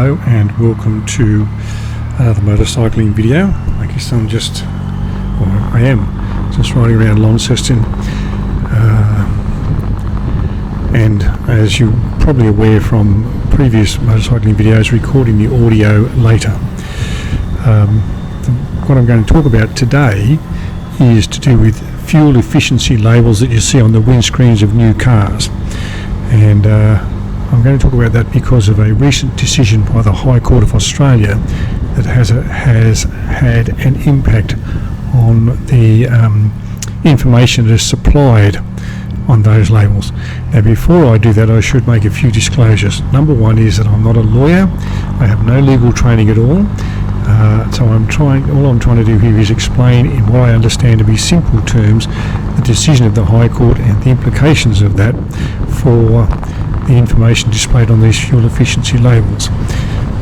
Hello and welcome to another motorcycling video. I guess I am just riding around Launceston, and as you're probably aware from previous motorcycling videos, recording the audio later. What I'm going to talk about today is to do with fuel efficiency labels that you see on the windscreens of new cars, and I'm going to talk about that because of a recent decision by the High Court of Australia that has had an impact on the information that is supplied on those labels. Now, before I do that, I should make a few disclosures. Number one is that I'm not a lawyer. I have no legal training at all. So all I'm trying to do here is explain in what I understand to be simple terms the decision of the High Court and the implications of that for the information displayed on these fuel efficiency labels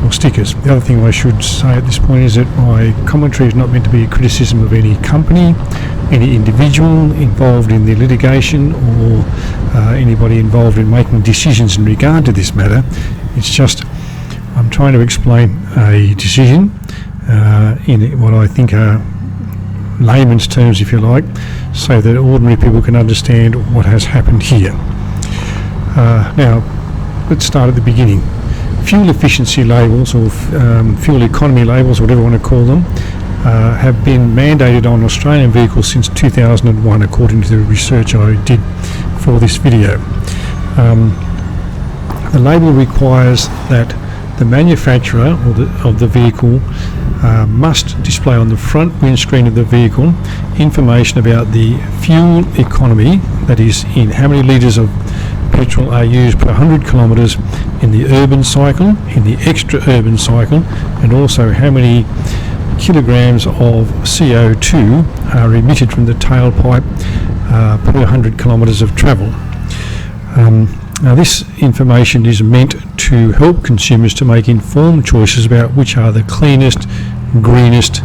or stickers. The other thing I should say at this point is that my commentary is not meant to be a criticism of any company, any individual involved in the litigation, or anybody involved in making decisions in regard to this matter. It's just I'm trying to explain a decision in what I think are layman's terms, if you like, so that ordinary people can understand what has happened here. Now, let's start at the beginning. Fuel efficiency labels, or fuel economy labels, whatever you want to call them, have been mandated on Australian vehicles since 2001, according to the research I did for this video. The label requires that the manufacturer of the vehicle must display on the front windscreen of the vehicle information about the fuel economy, that is, in how many litres of petrol are used per 100 kilometres in the urban cycle, in the extra urban cycle, and also how many kilograms of CO2 are emitted from the tailpipe per 100 kilometres of travel. Now, this information is meant to help consumers to make informed choices about which are the cleanest, greenest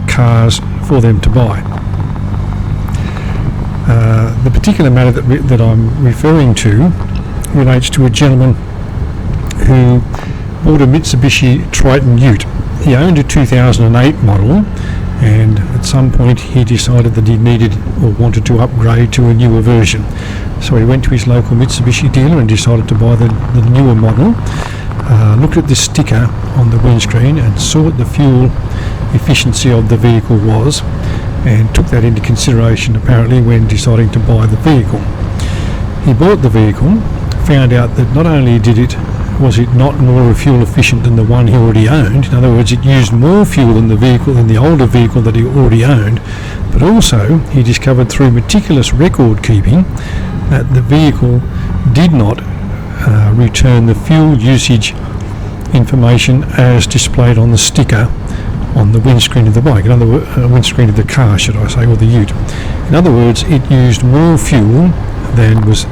cars for them to buy. The particular matter that I'm referring to relates to a gentleman who bought a Mitsubishi Triton Ute. He owned a 2008 model, and at some point he decided that he needed or wanted to upgrade to a newer version. So he went to his local Mitsubishi dealer and decided to buy the newer model, looked at the sticker on the windscreen and saw what the fuel efficiency of the vehicle was, and took that into consideration apparently when deciding to buy the vehicle. He bought the vehicle, found out that not only was it not more fuel efficient than the one he already owned, in other words, it used more fuel than the older vehicle that he already owned, but also he discovered through meticulous record keeping that the vehicle did not return the fuel usage information as displayed on the sticker on the windscreen of the bike, windscreen of the car, should I say, or the ute. In other words, it used more fuel than was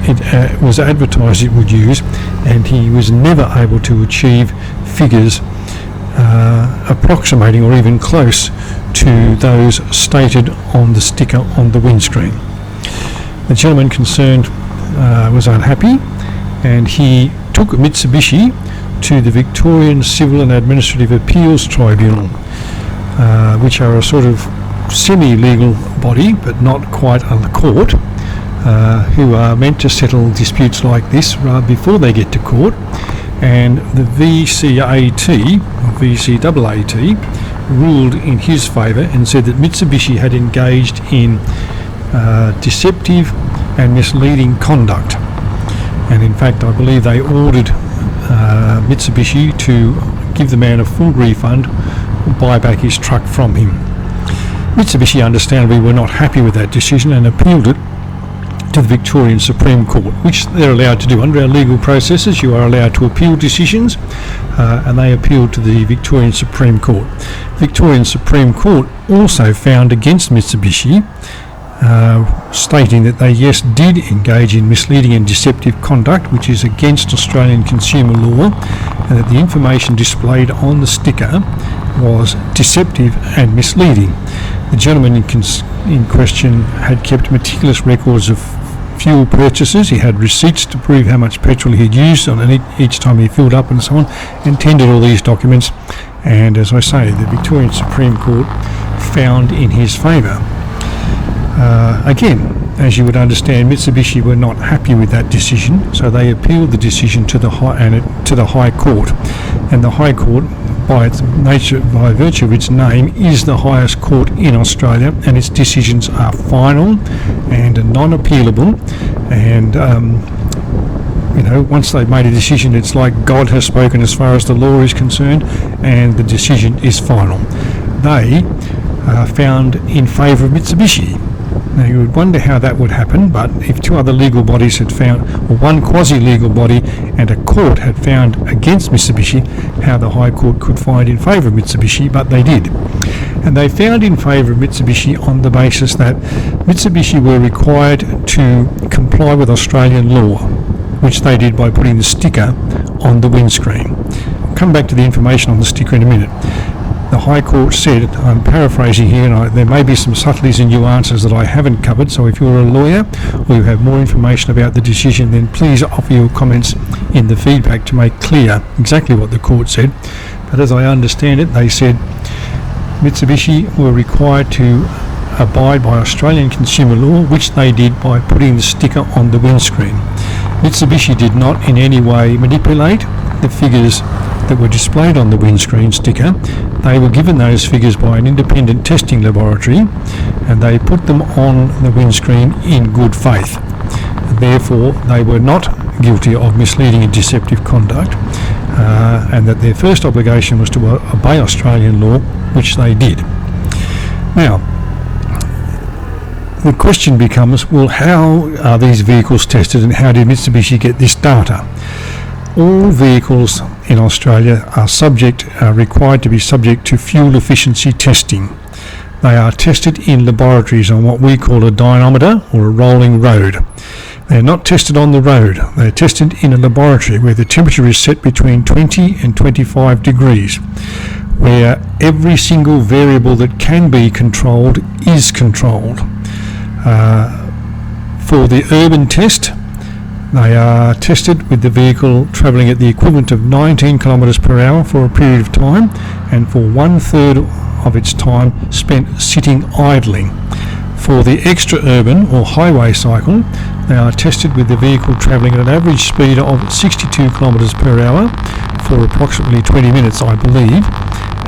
advertised it would use, and he was never able to achieve figures approximating or even close to those stated on the sticker on the windscreen. The gentleman concerned was unhappy, and he took Mitsubishi to the Victorian Civil and Administrative Appeals Tribunal, which are a sort of semi-legal body, but not quite a court, who are meant to settle disputes like this before they get to court. And the VCAT ruled in his favour and said that Mitsubishi had engaged in deceptive and misleading conduct. And in fact, I believe they ordered Mitsubishi to give the man a full refund or buy back his truck from him. Mitsubishi understandably were not happy with that decision and appealed it to the Victorian Supreme Court, which they're allowed to do. Under our legal processes, you are allowed to appeal decisions, and they appealed to the Victorian Supreme Court. Victorian Supreme Court also found against Mitsubishi, stating that they, yes, did engage in misleading and deceptive conduct, which is against Australian consumer law, and that the information displayed on the sticker was deceptive and misleading. The gentleman in question had kept meticulous records of fuel purchases. He had receipts to prove how much petrol he'd used on each time he filled up and so on, and tendered all these documents. And as I say, the Victorian Supreme Court found in his favour. Again, as you would understand, Mitsubishi were not happy with that decision, so they appealed the decision to the High Court. And the High Court, by virtue of its name, is the highest court in Australia, and its decisions are final and non-appealable. And once they've made a decision, it's like God has spoken as far as the law is concerned, and the decision is final. They found in favour of Mitsubishi. Now you would wonder how that would happen, but if two other legal bodies had found, or one quasi-legal body and a court had found against Mitsubishi, how the High Court could find in favour of Mitsubishi, but they did. And they found in favour of Mitsubishi on the basis that Mitsubishi were required to comply with Australian law, which they did by putting the sticker on the windscreen. I'll come back to the information on the sticker in a minute. The High Court said, I'm paraphrasing here, and there may be some subtleties and nuances that I haven't covered, so if you're a lawyer or you have more information about the decision, then please offer your comments in the feedback to make clear exactly what the court said. But as I understand it, they said Mitsubishi were required to abide by Australian consumer law, which they did by putting the sticker on the windscreen. Mitsubishi did not in any way manipulate the figures that were displayed on the windscreen sticker. They were given those figures by an independent testing laboratory, and they put them on the windscreen in good faith. Therefore, they were not guilty of misleading and deceptive conduct, and that their first obligation was to obey Australian law, which they did. Now, the question becomes, well, how are these vehicles tested, and how did Mitsubishi get this data? All vehicles in Australia are required to be subject to fuel efficiency testing. They are tested in laboratories on what we call a dynamometer or a rolling road. They are not tested on the road. They are tested in a laboratory where the temperature is set between 20 and 25 degrees, where every single variable that can be controlled is controlled. For the urban test, they are tested with the vehicle travelling at the equivalent of 19 kilometres per hour for a period of time, and for 1/3 of its time spent sitting idling. For the extra urban or highway cycle, they are tested with the vehicle travelling at an average speed of 62 kilometres per hour for approximately 20 minutes, I believe,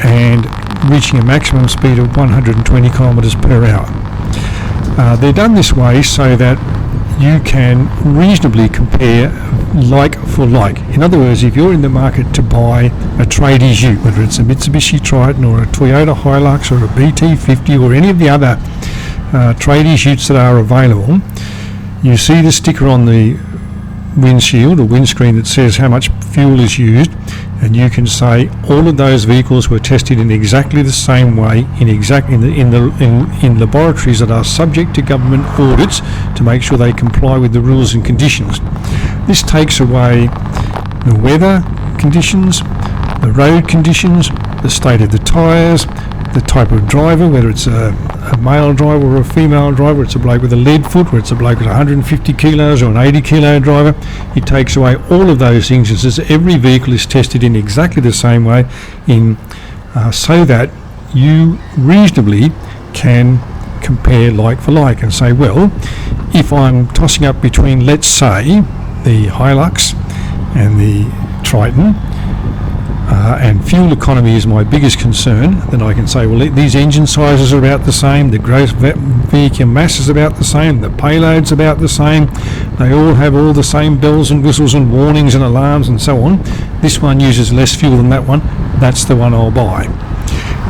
and reaching a maximum speed of 120 kilometres per hour. They're done this way so that you can reasonably compare like for like. In other words, if you're in the market to buy a tradies ute, whether it's a Mitsubishi Triton or a Toyota Hilux or a BT50 or any of the other tradies utes that are available, you see the sticker on the windshield or windscreen that says how much fuel is used, and you can say all of those vehicles were tested in exactly the same way in laboratories that are subject to government audits to make sure they comply with the rules and conditions. This takes away the weather conditions, the road conditions, the state of the tyres, the type of driver, whether it's a male driver or a female driver, it's a bloke with a lead foot, or it's a bloke with 150 kilos or an 80 kilo driver. It takes away all of those things. It says every vehicle is tested in exactly the same way, so that you reasonably can compare like for like and say, well, if I'm tossing up between, let's say, the Hilux and the Triton, and fuel economy is my biggest concern, then I can say, well, these engine sizes are about the same, the gross vehicle mass is about the same, the payload's about the same, they all have all the same bells and whistles and warnings and alarms and so on. This one uses less fuel than that one, that's the one I'll buy.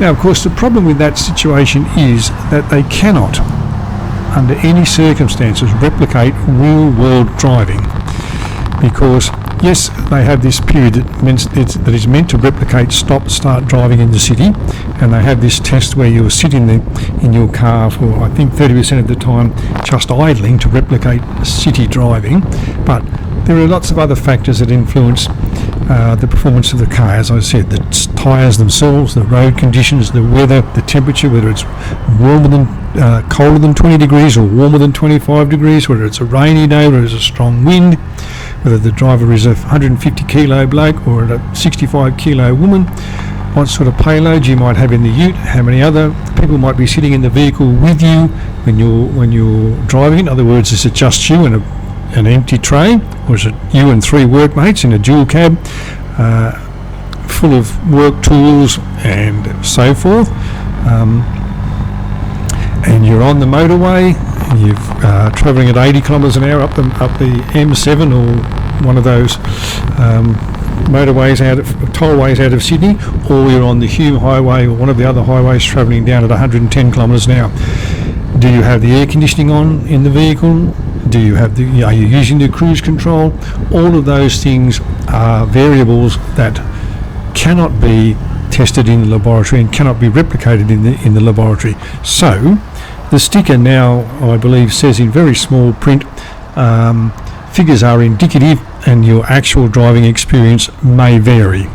Now, of course, the problem with that situation is that they cannot, under any circumstances, replicate real-world driving, because yes, they have this period that is meant to replicate stop-start driving in the city, and they have this test where you'll sit in your car for, I think, 30% of the time just idling to replicate city driving. But there are lots of other factors that influence the performance of the car. As I said, the tyres themselves, the road conditions, the weather, the temperature, whether it's warmer than colder than 20 degrees or warmer than 25 degrees, whether it's a rainy day, whether it's a strong wind, whether the driver is a 150 kilo bloke or a 65 kilo woman, what sort of payload you might have in the ute, how many other people might be sitting in the vehicle with you when you're driving. In other words, is it just you and an empty tray, or is it you and 3 workmates in a dual cab full of work tools and so forth, and you're on the motorway, you're travelling at 80 kilometres an hour up the M7 or one of those motorways tollways out of Sydney, or you're on the Hume Highway or one of the other highways travelling down at 110 kilometres an hour. Do you have the air conditioning on in the vehicle? Are you using the cruise control? All of those things are variables that cannot be tested in the laboratory and cannot be replicated in the laboratory. So the sticker now, I believe, says in very small print, figures are indicative and your actual driving experience may vary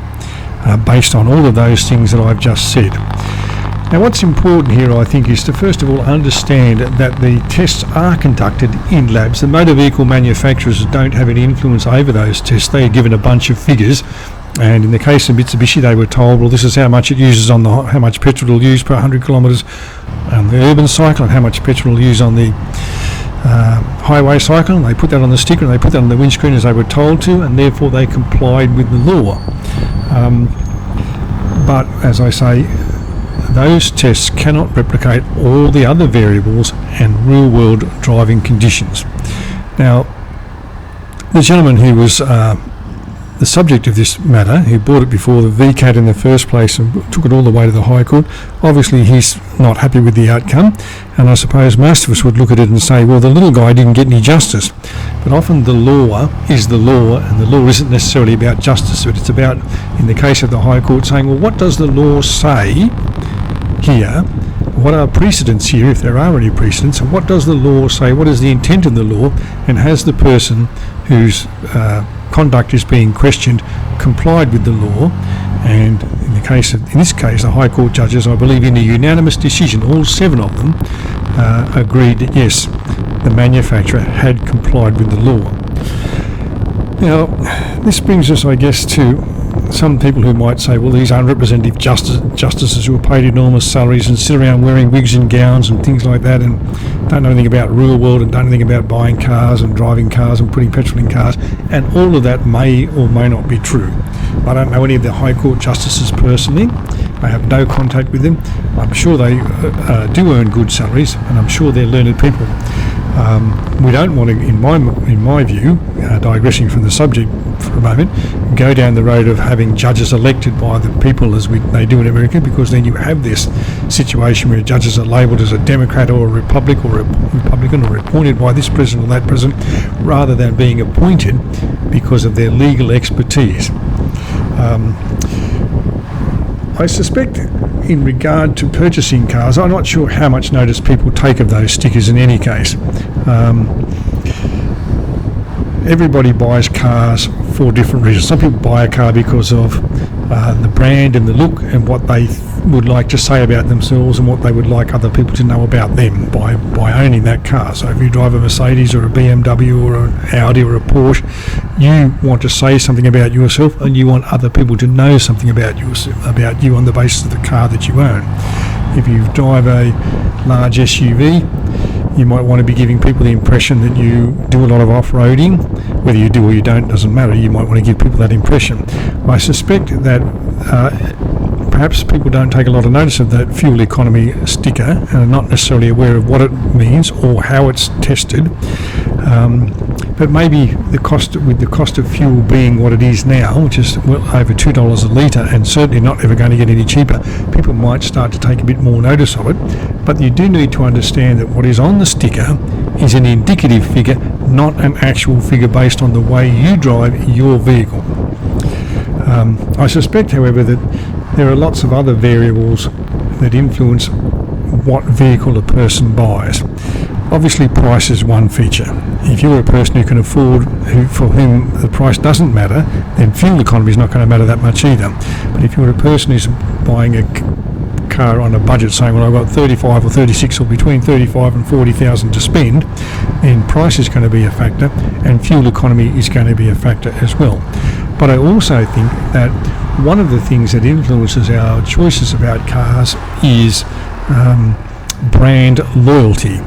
based on all of those things that I've just said. Now, what's important here, I think, is to first of all understand that the tests are conducted in labs. The motor vehicle manufacturers don't have any influence over those tests. They are given a bunch of figures, and in the case of Mitsubishi, they were told, well, this is how much it uses on how much petrol it'll use per 100 kilometres on the urban cycle, and how much petrol it'll use on the highway cycle. And they put that on the sticker, and they put that on the windscreen as they were told to, and therefore they complied with the law. But as I say, those tests cannot replicate all the other variables and real-world driving conditions. Now, the gentleman who was the subject of this matter, who brought it before the VCAT in the first place and took it all the way to the High Court, obviously he's not happy with the outcome, and I suppose most of us would look at it and say, well, the little guy didn't get any justice. But often the law is the law, and the law isn't necessarily about justice, but it's about, in the case of the High Court, saying, well, what does the law say here? What are precedents here, if there are any precedents, and what does the law say? What is the intent of the law, and has the person whose conduct is being questioned complied with the law? And in this case, the High Court judges, I believe in a unanimous decision, all 7 of them agreed that yes, the manufacturer had complied with the law. Now, this brings us, I guess, to some people who might say, well, these unrepresentative justices who are paid enormous salaries and sit around wearing wigs and gowns and things like that and don't know anything about real world and don't know anything about buying cars and driving cars and putting petrol in cars, and all of that may or may not be true. I don't know any of the High Court justices personally. I have no contact with them. I'm sure they do earn good salaries, and I'm sure they're learned people. We don't want to, in my view, digressing from the subject for a moment, go down the road of having judges elected by the people as they do in America, because then you have this situation where judges are labelled as a Democrat or a Republican or appointed by this president or that president, rather than being appointed because of their legal expertise. I suspect in regard to purchasing cars, I'm not sure how much notice people take of those stickers in any case. Everybody buys cars for different reasons. Some people buy a car because of the brand and the look and what they would like to say about themselves and what they would like other people to know about them by owning that car. So if you drive a Mercedes or a BMW or an Audi or a Porsche, you want to say something about yourself and you want other people to know something about you on the basis of the car that you own. If you drive a large SUV, you might want to be giving people the impression that you do a lot of off-roading. Whether you do or you don't doesn't matter. You might want to give people that impression. I suspect that perhaps people don't take a lot of notice of that fuel economy sticker and are not necessarily aware of what it means or how it's tested. But maybe the cost of fuel being what it is now, which is well over $2 a litre and certainly not ever going to get any cheaper, people might start to take a bit more notice of it. But you do need to understand that what is on the sticker is an indicative figure, not an actual figure based on the way you drive your vehicle. I suspect, however, that there are lots of other variables that influence what vehicle a person buys. Obviously, price is one feature. If you're a person who can afford, for whom the price doesn't matter, then fuel economy is not going to matter that much either. But if you're a person who's buying a car on a budget, saying, well, I've got 35 or 36 or between 35 and 40,000 to spend, then price is going to be a factor, and fuel economy is going to be a factor as well. But I also think that one of the things that influences our choices about cars is brand loyalty.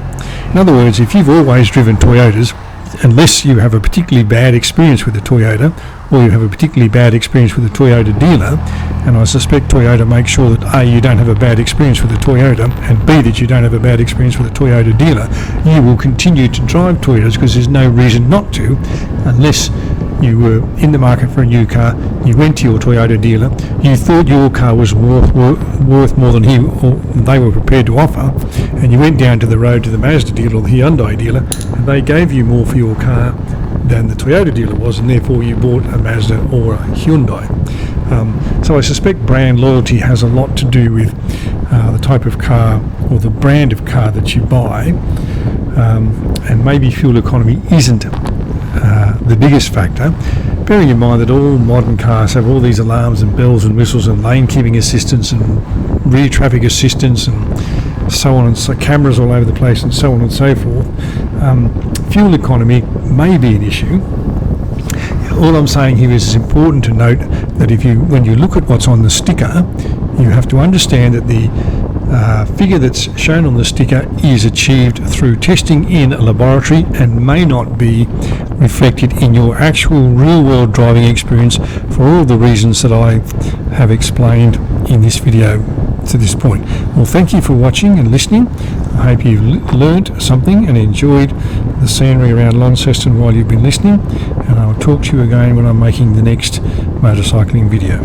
In other words, if you've always driven Toyotas, unless you have a particularly bad experience with a Toyota, or you have a particularly bad experience with a Toyota dealer, and I suspect Toyota makes sure that A, you don't have a bad experience with a Toyota, and B, that you don't have a bad experience with a Toyota dealer, you will continue to drive Toyotas because there's no reason not to, unless you were in the market for a new car, you went to your Toyota dealer, you thought your car was worth more than they were prepared to offer, and you went down to the road to the Mazda dealer or the Hyundai dealer, and they gave you more for your car than the Toyota dealer was, and therefore you bought a Mazda or a Hyundai. So I suspect brand loyalty has a lot to do with the type of car or the brand of car that you buy, and maybe fuel economy isn't the biggest factor, bearing in mind that all modern cars have all these alarms and bells and whistles and lane keeping assistance and rear traffic assistance and so on, and so cameras all over the place and so on and so forth. Fuel economy may be an issue. All I'm saying here is it's important to note that when you look at what's on the sticker, you have to understand that the figure that's shown on the sticker is achieved through testing in a laboratory and may not be reflected in your actual real-world driving experience for all the reasons that I have explained in this video to this point. Well, thank you for watching and listening. I hope you've learned something and enjoyed the scenery around Launceston while you've been listening, and I'll talk to you again when I'm making the next motorcycling video.